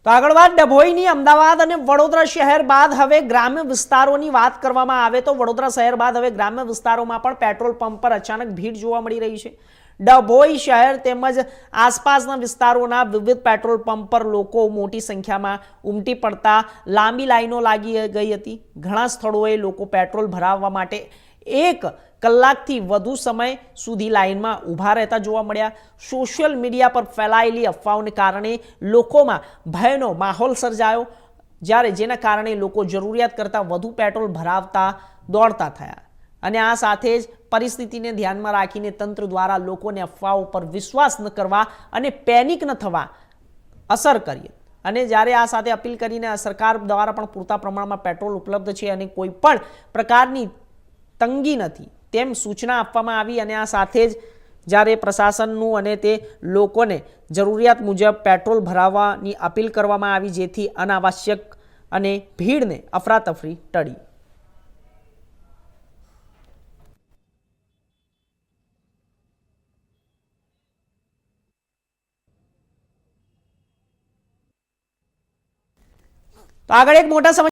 તો આગળ વાત ડભોઈની અમદાવાદ અને વડોદરા શહેર બાદ હવે ગ્રામ્ય વિસ્તારોની વાત કરવામાં આવે તો વડોદરા શહેર બાદ હવે ગ્રામ્ય વિસ્તારોમાં પણ પેટ્રોલ પંપ પર અચાનક ભીડ જોવા મળી રહી છે। ડભોઈ શહેર તેમજ આસપાસના વિસ્તારોના વિવિધ પેટ્રોલ પંપ પર લોકો મોટી સંખ્યામાં ઉમટી પડતા લાંબી લાઈનો લાગી ગઈ હતી। ઘણા સ્થળોએ લોકો પેટ્રોલ ભરાવવા માટે 1 કલાકથી વધુ સમય સુધી લાઈનમાં ઊભા રહેતા જોવા મળ્યા। સોશિયલ મીડિયા પર ફેલાયેલી અફવાઓને કારણે લોકોમાં ભયનો માહોલ સર્જાયો, જ્યારે જેના કારણે લોકો જરૂરિયાત કરતાં વધુ પેટ્રોલ ભરાવતા દોડતા થયા। અને આ સાથે જ પરિસ્થિતિને ધ્યાનમાં રાખીને તંત્ર દ્વારા લોકોને અફવાઓ પર વિશ્વાસ ન કરવા અને પેનિક ન થવા અસર કરી। અને જ્યારે આ સાથે અપીલ કરીને સરકાર દ્વારા પણ પૂરતા પ્રમાણમાં પેટ્રોલ ઉપલબ્ધ છે અને કોઈ પણ પ્રકારની તંગી નથી તેમ સૂચના આપવામાં આવી। અને આ સાથે જ જ્યારે પ્રશાસનનું અને તે લોકોને જરૂરિયાત મુજબ પેટ્રોલ ભરાવવાની અપીલ કરવામાં આવી, જેથી અનાવશ્યક અને ભીડને અફરાતફરી ટળી। તો આગળ એક મોટા